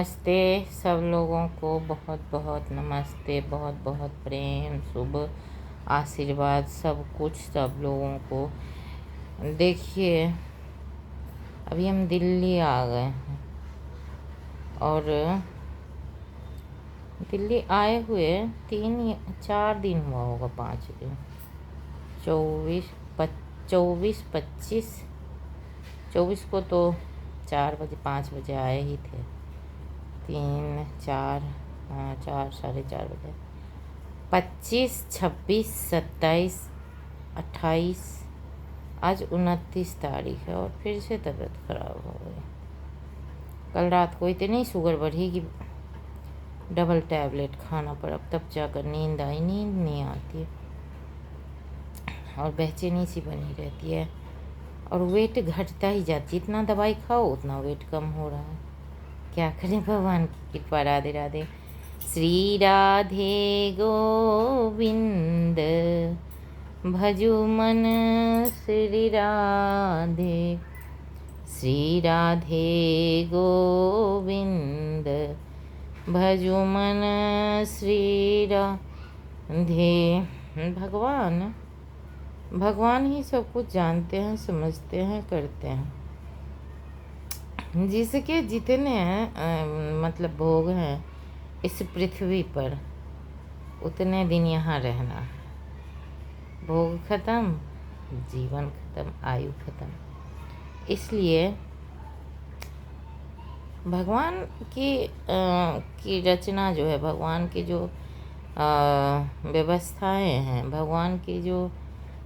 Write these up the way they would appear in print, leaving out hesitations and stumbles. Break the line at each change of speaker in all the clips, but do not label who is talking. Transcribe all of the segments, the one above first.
नमस्ते सब लोगों को, बहुत बहुत नमस्ते, बहुत बहुत प्रेम, शुभ आशीर्वाद, सब कुछ सब लोगों को। देखिए, अभी हम दिल्ली आ गए हैं और दिल्ली आए हुए 3 या 4 दिन हुआ होगा, 5 दिन, 24 को तो 4 बजे 5 बजे आए ही थे। 3 4, हाँ 4 साढ़े 4 बजे। 25 26 27 28, आज 29 तारीख है और फिर से तबीयत खराब हो गई। कल रात को इतनी शुगर बढ़ी कि डबल टैबलेट खाना पड़ा, तब जाकर नींद आई। नींद नहीं आती और बेचैनी सी बनी रहती है और वेट घटता ही जाता। जितना दवाई खाओ उतना वेट कम हो रहा है। क्या करें, भगवान की कृपा। राधे राधे। श्री राधे गोविंद भजु मन श्री राधे। श्री राधे गोविंद भजु मन श्री राधे। भगवान ही सब कुछ जानते हैं, समझते हैं, करते हैं। जिसके जितने मतलब भोग हैं इस पृथ्वी पर, उतने दिन यहाँ रहना है। भोग खत्म, जीवन खत्म, आयु खत्म। इसलिए भगवान की रचना जो है, भगवान की जो व्यवस्थाएं हैं, भगवान की जो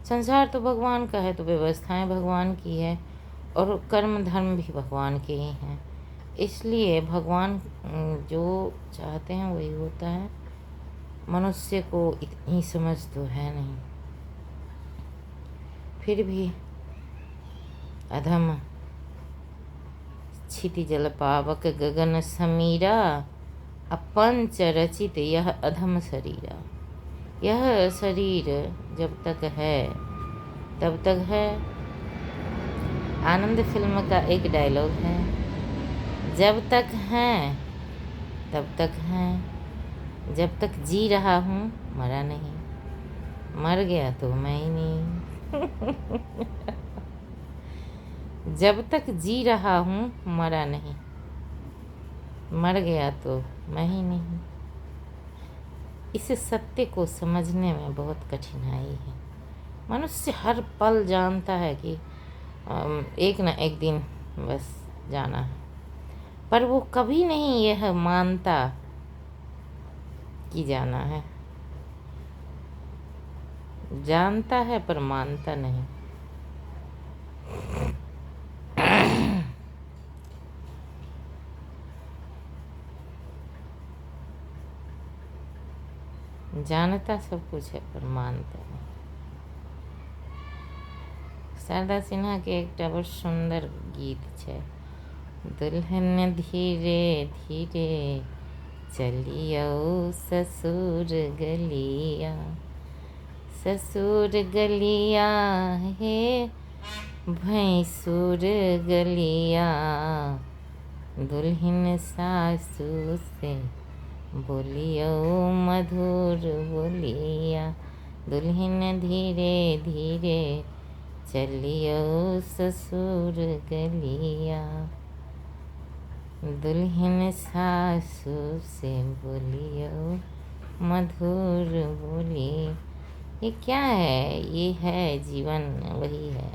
संसार तो भगवान का है, तो व्यवस्थाएं भगवान की है और कर्म धर्म भी भगवान के ही हैं। इसलिए भगवान जो चाहते हैं वही होता है। मनुष्य को इतनी समझ तो है नहीं, फिर भी अधम क्षिति जल पावक गगन समीरा, अपंच रचित यह अधम शरीरा। यह शरीर जब तक है तब तक है। आनंद फिल्म का एक डायलॉग है, जब तक हैं तब तक हैं, जब तक जी रहा हूँ मरा नहीं, मर गया तो मैं ही नहीं। जब तक जी रहा हूँ मरा नहीं, मर गया तो मैं ही नहीं। इस सत्य को समझने में बहुत कठिनाई है। मनुष्य हर पल जानता है कि एक न एक दिन बस जाना है, पर वो कभी नहीं यह मानता कि जाना है। जानता है पर मानता नहीं। जानता सब कुछ है पर मानता नहीं। शारदा सिन्हा के एक बहुत सुंदर गीत है, दुल्हन धीरे धीरे चलियो ससुर गलिया, ससुर गलिया हे भैंसुर गलिया, दुल्हन सासू से बोलियो मधुर बोलिया, दुल्हन धीरे धीरे चलियो ससुर गलिया, दुल्हन सासू से बोलियो मधुर बोली। ये क्या है? ये है जीवन, वही है।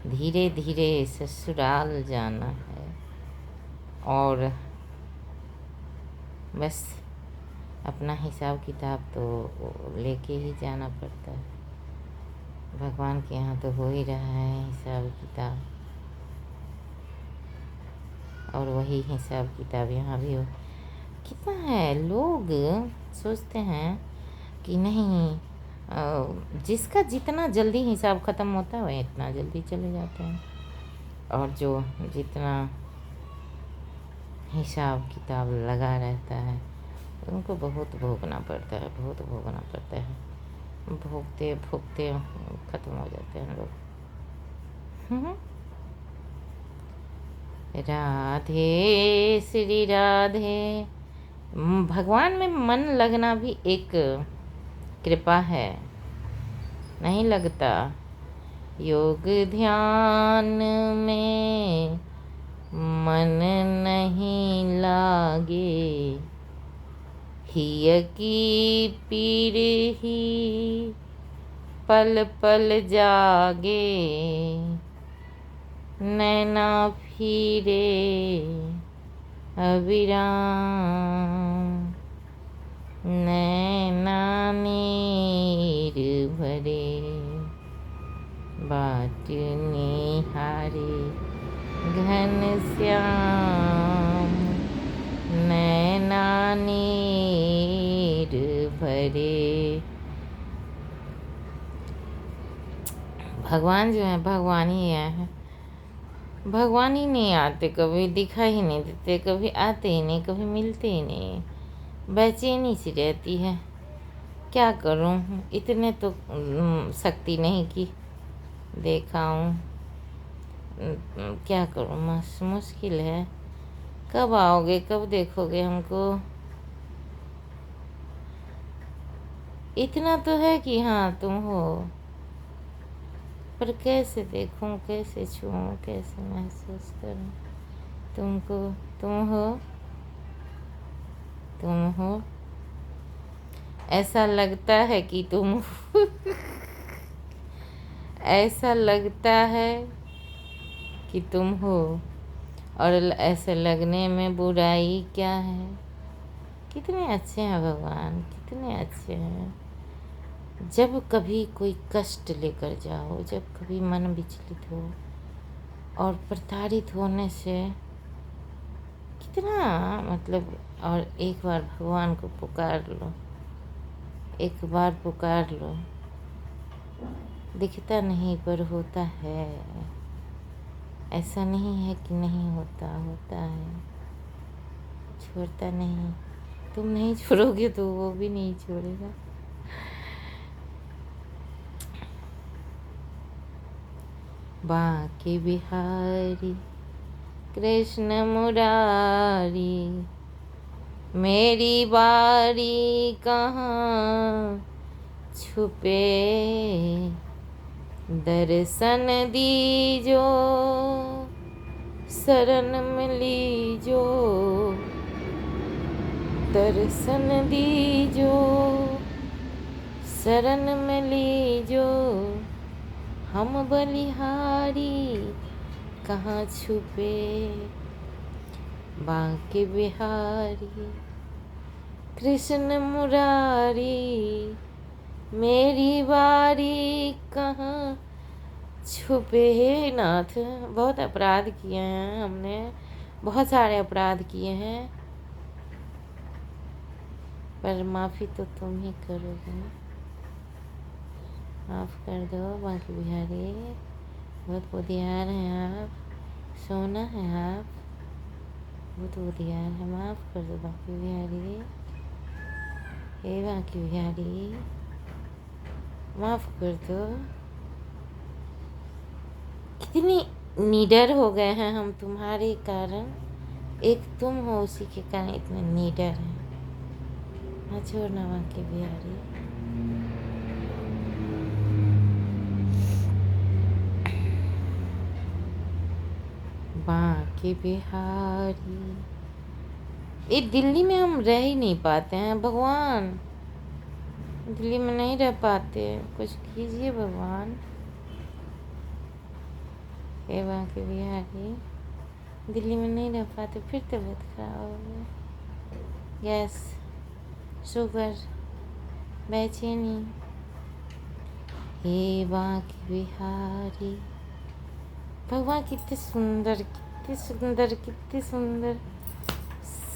धीरे धीरे ससुराल जाना है और बस अपना हिसाब किताब तो लेके ही जाना पड़ता है। भगवान के यहाँ तो हो ही रहा है हिसाब किताब, और वही हिसाब किताब यहाँ भी हो। कितना है, लोग सोचते हैं कि नहीं, जिसका जितना जल्दी हिसाब ख़त्म होता है वह इतना जल्दी चले जाते हैं, और जो जितना हिसाब किताब लगा रहता है उनको बहुत भोगना पड़ता है, बहुत भोगना पड़ता है। भोगते भोगते ख़त्म हो जाते हैं लोग। राधे श्री राधे। भगवान में मन लगना भी एक कृपा है, नहीं लगता? योग ध्यान में मन नहीं लागे, हिय की पीर ही पल पल जागे, नैना फिरे अविराम, नैना नीर भरे, बाट निहारे घन श्याम, नैना नीर भरे। भगवान जो है भगवान ही है, भगवान ही नहीं आते, कभी दिखाई ही नहीं देते, कभी आते ही नहीं, कभी मिलते ही नहीं। बेचैनी सी रहती है। क्या करूं, इतने तो शक्ति नहीं कि देखाऊं। क्या करूं, मुश्किल है। कब आओगे, कब देखोगे हमको? इतना तो है कि हाँ तुम हो, पर कैसे देखूं, कैसे छूऊं, कैसे महसूस करूं तुमको? तुम हो, तुम हो। ऐसा लगता है कि तुम हो। ऐसा लगता है कि तुम हो, और ऐसे लगने में बुराई क्या है? कितने अच्छे हैं भगवान, कितने अच्छे हैं। जब कभी कोई कष्ट लेकर जाओ, जब कभी मन विचलित हो और प्रताड़ित होने से कितना मतलब, और एक बार भगवान को पुकार लो, एक बार पुकार लो। दिखता नहीं पर होता है, ऐसा नहीं है कि नहीं होता, होता है। छोड़ता नहीं, तुम नहीं छोड़ोगे तो वो भी नहीं छोड़ेगा। बांके बिहारी कृष्ण मुरारी, मेरी बारी कहाँ छुपे, दर्शन दीजो शरण मिली जो, दर्शन दीजो शरण मिली जो, हम बलिहारी कहाँ छुपे, बांके बिहारी कृष्ण मुरारी, मेरी बारी कहाँ छुपे। हे नाथ, बहुत अपराध किए हैं हमने, बहुत सारे अपराध किए हैं, पर माफ़ी तो तुम ही करोगे ना। माफ़ कर दो बांके बिहारी, बहुत बुधियार हैं आप, सोना है आप, बहुत बुधियार है। माफ़ कर दो बांके बिहारी, हे बांके बिहारी, माफ़ कर दो। कितनी निडर हो गए हैं हम तुम्हारे कारण, एक तुम हो उसी के कारण इतने निडर हैं। हाँ छोड़ना बांके बिहारी। बांके बिहारी, ये दिल्ली में हम रह ही नहीं पाते हैं भगवान, दिल्ली में नहीं रह पाते, कुछ कीजिए भगवान। हे बांके बिहारी, दिल्ली में नहीं रह पाते, फिर तबीयत खराब हो गई, गैस, शुगर, बेचैनी। हे बांके बिहारी, भगवान कितने सुंदर, कितने सुंदर, कितने सुंदर,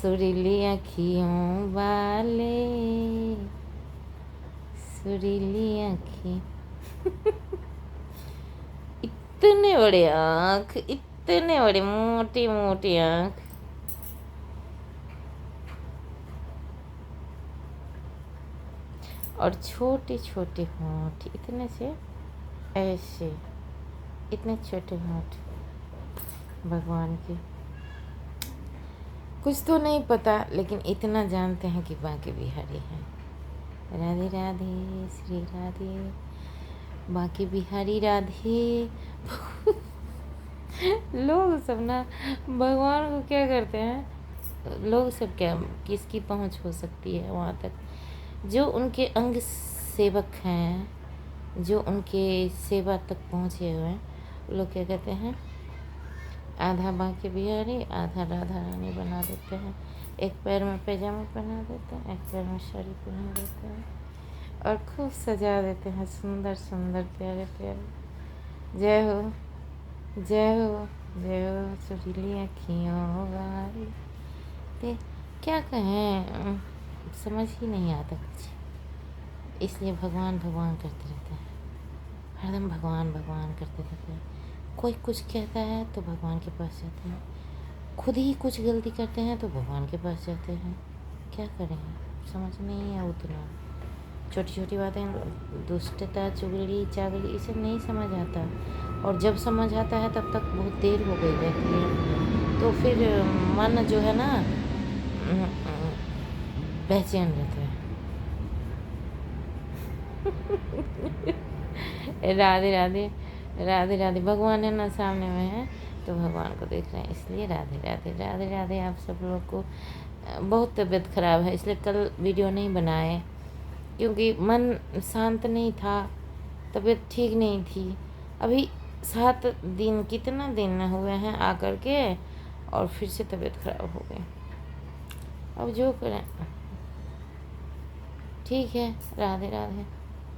सुरीली आँखियों वाले, सुरीली आँखी। इतने बड़े आँख, इतने बड़े मोटे मोटे आँख, और छोटे छोटे होंठ, इतने से ऐसे, इतने छोटे होंठ भगवान के। कुछ तो नहीं पता, लेकिन इतना जानते हैं कि बांके बिहारी हैं। राधे राधे श्री राधे, बांके बिहारी राधे। लोग सब ना भगवान को क्या करते हैं, लोग सब क्या, किसकी पहुंच हो सकती है वहाँ तक? जो उनके अंग सेवक हैं, जो उनके सेवा तक पहुँचे हुए हैं, लोग क्या कहते हैं, आधा बांके बिहारी आधा राधा रानी बना देते हैं। एक पैर में पैजामा पहना देते हैं, एक पैर में साड़ी पहना देते हैं और खूब सजा देते हैं, सुंदर सुंदर प्यारे प्यारे। जय हो जय हो जय हो सुरीली अखियों वाली। ते क्या कहें, समझ ही नहीं आता कुछ, इसलिए भगवान भगवान करते रहते हैं, हरदम भगवान भगवान करते रहते हैं। कोई कुछ कहता है तो भगवान के पास जाते हैं, खुद ही कुछ गलती करते हैं तो भगवान के पास जाते हैं। क्या करें, समझ नहीं है उतना। छोटी छोटी बातें, दुष्टता चुगली चागली, इसे नहीं समझ आता, और जब समझ आता है तब तक बहुत देर हो गई रहती है। तो फिर मन जो है ना बेचैन रहता है। राधे राधे राधे राधे। भगवान है ना सामने में है, तो भगवान को देख रहे हैं, इसलिए राधे राधे राधे राधे। आप सब लोग को बहुत तबीयत ख़राब है, इसलिए कल वीडियो नहीं बनाए, क्योंकि मन शांत नहीं था, तबीयत ठीक नहीं थी। अभी 7 दिन, कितना दिन हुए हैं आकर के, और फिर से तबीयत ख़राब हो गई। अब जो करें, ठीक है, राधे राधे।